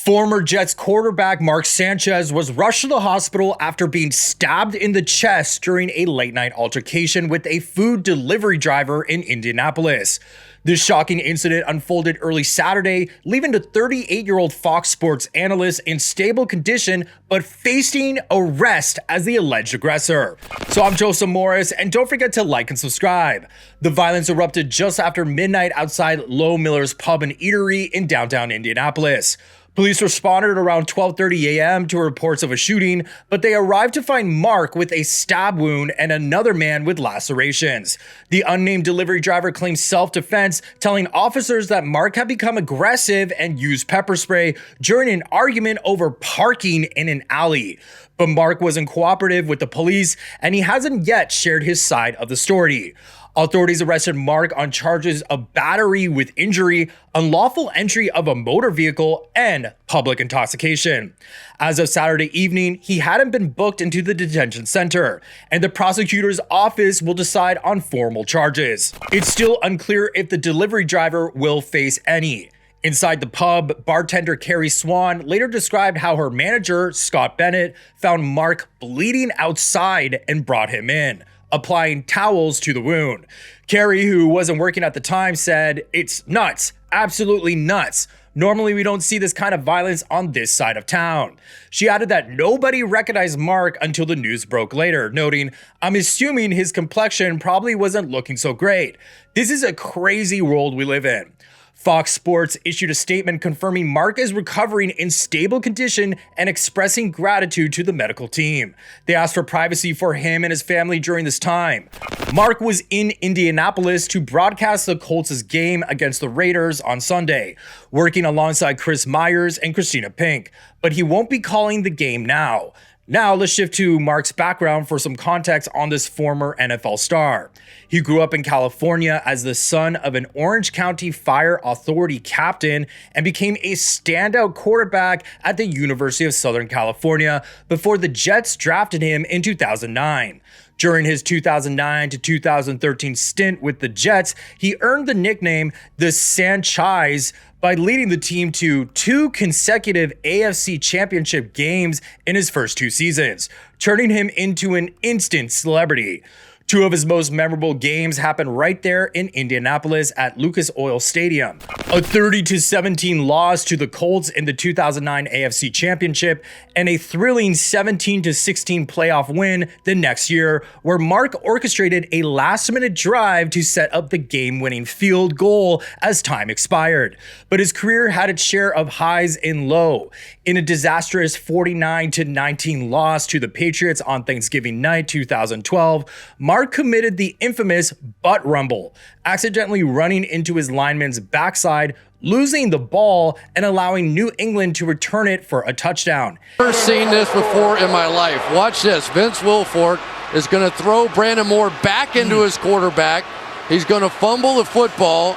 Former Jets quarterback Mark Sanchez was rushed to the hospital after being stabbed in the chest during a late-night altercation with a food delivery driver in Indianapolis. This shocking incident unfolded early Saturday, leaving the 38-year-old Fox Sports analyst in stable condition but facing arrest as the alleged aggressor. So I'm Joseph Morris, and don't forget to like and subscribe. The violence erupted just after midnight outside Loughmiller's Pub and Eatery in downtown Indianapolis. Police responded around 12:30 a.m. to reports of a shooting, but they arrived to find Mark with a stab wound and another man with lacerations. The unnamed delivery driver claimed self-defense, telling officers that Mark had become aggressive and used pepper spray during an argument over parking in an alley. But Mark wasn't cooperative with the police, and he hasn't yet shared his side of the story. Authorities arrested Mark on charges of battery with injury, unlawful entry of a motor vehicle, and public intoxication. As of Saturday evening, he hadn't been booked into the detention center, and the prosecutor's office will decide on formal charges. It's still unclear if the delivery driver will face any. Inside the pub, bartender Carrie Swan later described how her manager, Scott Bennett, found Mark bleeding outside and brought him in, applying towels to the wound. Carrie, who wasn't working at the time, said, "It's nuts, absolutely nuts. Normally we don't see this kind of violence on this side of town." She added that nobody recognized Mark until the news broke later, noting, "I'm assuming his complexion probably wasn't looking so great. This is a crazy world we live in." Fox Sports issued a statement confirming Mark is recovering in stable condition and expressing gratitude to the medical team. They asked for privacy for him and his family during this time. Mark was in Indianapolis to broadcast the Colts' game against the Raiders on Sunday, working alongside Chris Myers and Christina Pink, but he won't be calling the game now. Now let's shift to Mark's background for some context on this former NFL star. He grew up in California as the son of an Orange County Fire Authority captain and became a standout quarterback at the University of Southern California before the Jets drafted him in 2009. During his 2009 to 2013 stint with the Jets, he earned the nickname the Sanchize by leading the team to 2 consecutive AFC championship games in his first 2 seasons, turning him into an instant celebrity. 2 of his most memorable games happened right there in Indianapolis at Lucas Oil Stadium. A 30-17 loss to the Colts in the 2009 AFC Championship, and a thrilling 17-16 playoff win the next year, where Mark orchestrated a last-minute drive to set up the game-winning field goal as time expired. But his career had its share of highs and lows. In a disastrous 49-19 loss to the Patriots on Thanksgiving night 2012, Mark committed the infamous butt rumble, accidentally running into his lineman's backside, losing the ball, and allowing New England to return it for a touchdown. Never seen this before in my life. Watch this. Vince Wilfork is going to throw Brandon Moore back into his quarterback. He's going to fumble the football.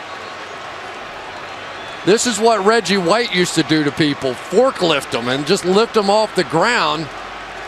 This is what Reggie White used to do to people, forklift them and just lift them off the ground.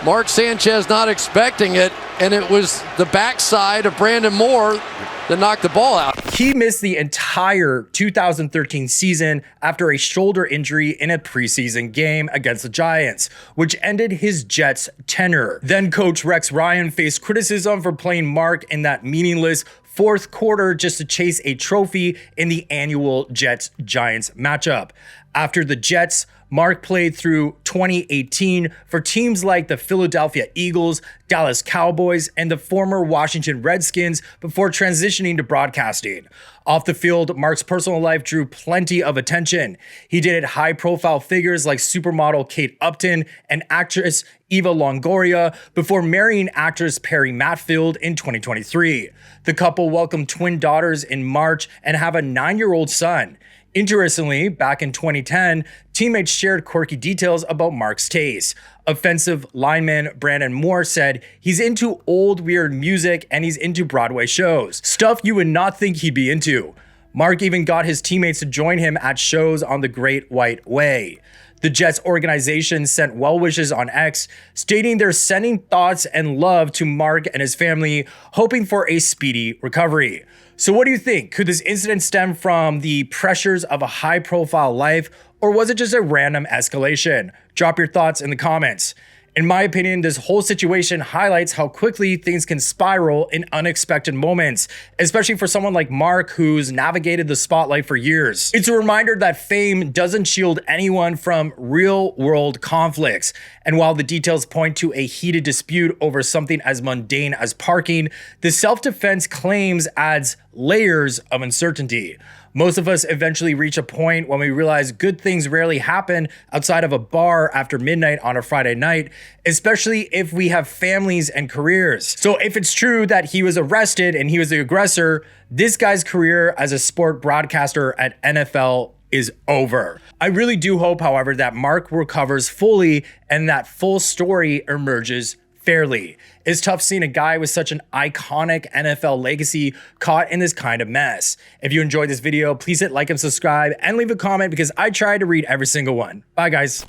Mark Sanchez not expecting it, and it was the backside of Brandon Moore that knocked the ball out. He missed the entire 2013 season after a shoulder injury in a preseason game against the Giants, which ended his Jets tenure. Then coach Rex Ryan faced criticism for playing Mark in that meaningless fourth quarter just to chase a trophy in the annual Jets-Giants matchup. After the Jets, Mark played through 2018 for teams like the Philadelphia Eagles, Dallas Cowboys, and the former Washington Redskins before transitioning to broadcasting. Off the field, Mark's personal life drew plenty of attention. He dated high-profile figures like supermodel Kate Upton and actress Eva Longoria before marrying actress Perry Matfield in 2023. The couple welcomed twin daughters in March and have a 9-year-old son. Interestingly, back in 2010, teammates shared quirky details about Mark's taste. Offensive lineman Brandon Moore said he's into old weird music and he's into Broadway shows. Stuff you would not think he'd be into. Mark even got his teammates to join him at shows on the Great White Way. The Jets organization sent well wishes on X, stating they're sending thoughts and love to Mark and his family, hoping for a speedy recovery. So what do you think? Could this incident stem from the pressures of a high-profile life, Or was it just a random escalation? Drop your thoughts in the comments. In my opinion, this whole situation highlights how quickly things can spiral in unexpected moments, especially for someone like Mark, who's navigated the spotlight for years. It's a reminder that fame doesn't shield anyone from real-world conflicts. And while the details point to a heated dispute over something as mundane as parking, the self-defense claims adds layers of uncertainty. Most of us eventually reach a point when we realize good things rarely happen outside of a bar after midnight on a Friday night, especially if we have families and careers. So if it's true that he was arrested and he was the aggressor, this guy's career as a sport broadcaster at NFL is over. I really do hope, however, that Mark recovers fully and that full story emerges fairly. It's tough seeing a guy with such an iconic NFL legacy caught in this kind of mess. If you enjoyed this video, please hit like and subscribe and leave a comment because I try to read every single one. Bye guys.